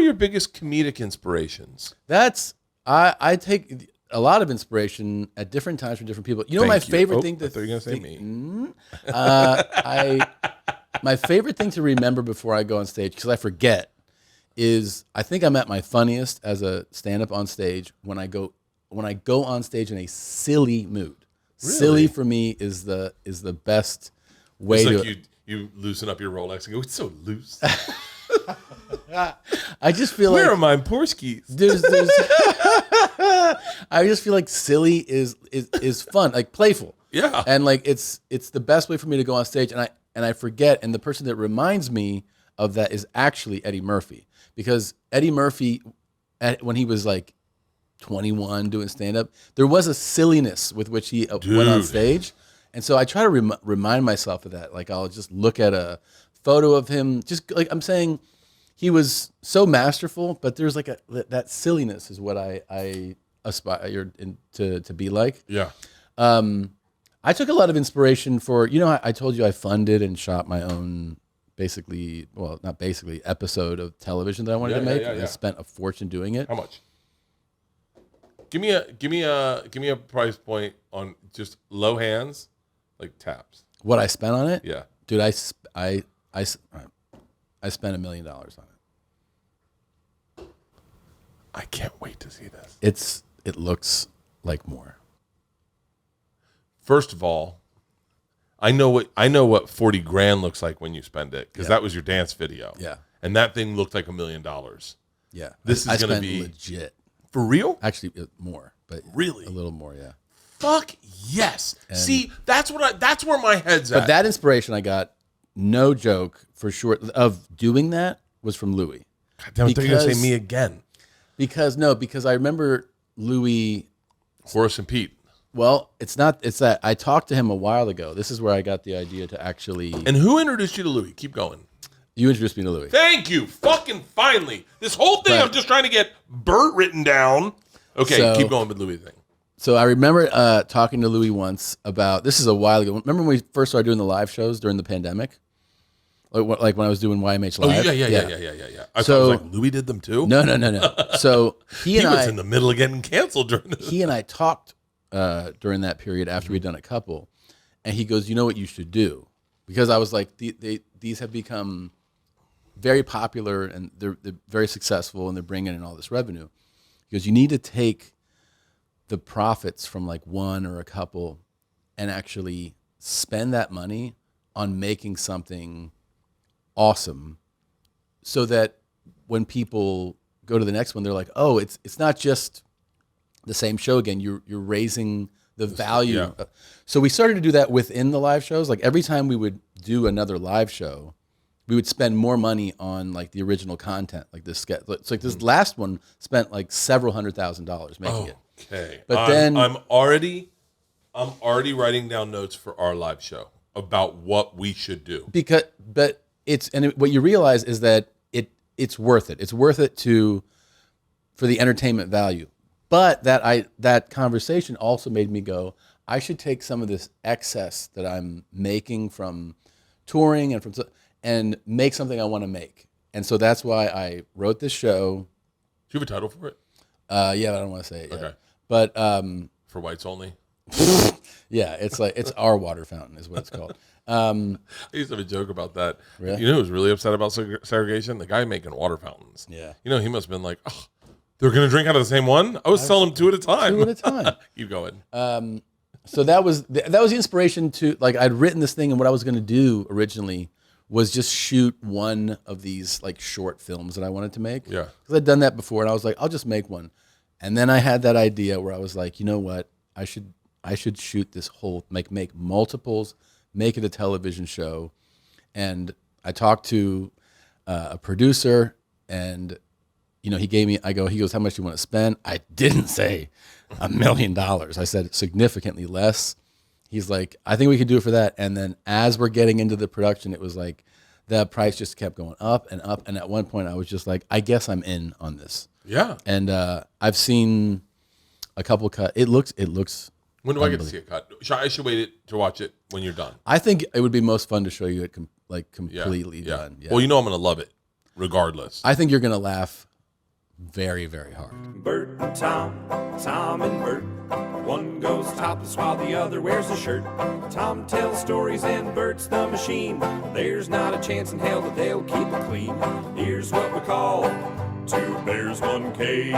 your biggest comedic inspirations? I take a lot of inspiration at different times from different people. You know, my favorite thing to I thought you were going to say me. My favorite thing to remember before I go on stage, because I forget, is I think I'm at my funniest as a stand-up on stage when I go on stage in a silly mood. Really? Silly for me is the best way It's to. like you loosen up your Rolex and go, it's so loose. I just feel Where like are my Porskies? there's I just feel like silly is fun, like playful. Yeah. And like it's the best way for me to go on stage, and I forget, and the person that reminds me of that is actually Eddie Murphy, because Eddie Murphy, when he was like 21 doing stand-up, there was a silliness with which he went on stage, and so I try to remind myself of that. Like I'll just look at a photo of him, just like I'm saying, he was so masterful, but there's like that silliness is what I aspire to be like. Yeah. I took a lot of inspiration for, I told you I funded and shot my own episode of television that I wanted to make. Yeah. I spent a fortune doing it. How much? Give me a price point on just low hands, like taps. What I spent on it? Yeah. Dude, I spent $1 million on it. I can't wait to see this. It looks like more. First of all, I know what 40 grand looks like when you spend it, because that was your dance video. Yeah. And that thing looked like $1 million. Yeah. This is going to be legit. For real? Actually, more, but really a little more. Yeah. Fuck yes. See, that's where my head's at. But that inspiration I got, no joke, for sure, of doing that was from Louis. God damn, they're going to say me again. Because I remember Louis. Horace and Pete. Well, it's that. I talked to him a while ago. This is where I got the idea to actually. And who introduced you to Louis? Keep going. You introduced me to Louis. Thank you. Fucking finally. This whole thing, I'm just trying to get Bert written down. Okay, keep going with Louis thing. So I remember talking to Louis once about, this is a while ago. Remember when we first started doing the live shows during the pandemic? Like when I was doing YMH Live? Oh, yeah. I was like, Louis did them too? No. So he was in the middle of getting canceled during this. He and I talked during that period after we'd done a couple, and he goes, you know what you should do? Because I was like, these have become very popular, and they're very successful, and they're bringing in all this revenue. He goes, you need to take the profits from like one or a couple and actually spend that money on making something awesome, so that when people go to the next one, they're like, oh, it's not just the same show again. You're raising the value. Yeah. So we started to do that within the live shows. Like every time we would do another live show, we would spend more money on like the original content, like this sketch. It's like this last one spent like several $100,000 making it. Okay, but then I'm already writing down notes for our live show about what we should do. What you realize is that it's worth it. It's worth it for the entertainment value. But that conversation also made me go, I should take some of this excess that I'm making from touring and make something I want to make. And so that's why I wrote this show. Do you have a title for it? Yeah, but I don't want to say it yet. Okay. But for whites only? Yeah, it's our water fountain is what it's called. I used to have a joke about that. Really? You know who was really upset about segregation? The guy making water fountains. Yeah. You know, he must have been like, oh, they're going to drink out of the same one? I was selling them two at a time. 2 at a time. Keep going. So that was the inspiration to, like, I'd written this thing, and what I was going to do originally was just shoot one of these like short films that I wanted to make. Yeah. Because I'd done that before, and I was like, I'll just make one. And then I had that idea where I was like, you know what? I should shoot this whole, make multiples, make it a television show. And I talked to a producer, and he goes, how much do you want to spend? I didn't say $1 million. I said significantly less. He's like, I think we could do it for that. And then as we're getting into the production, it was like the price just kept going up and up. And at one point I was just like, I guess I'm in on this. Yeah. And I've seen a couple cut. It looks. When do I get to see it cut? I should wait to watch it when you're done. I think it would be most fun to show you it completely done. Yeah. Well, I'm going to love it regardless. I think you're going to laugh very, very hard. Bert and Tom, Tom and Bert. One goes topless while the other wears a shirt. Tom tells stories and Bert's the machine. There's not a chance in hell that they'll keep it clean. Here's what we call two bears, one cave.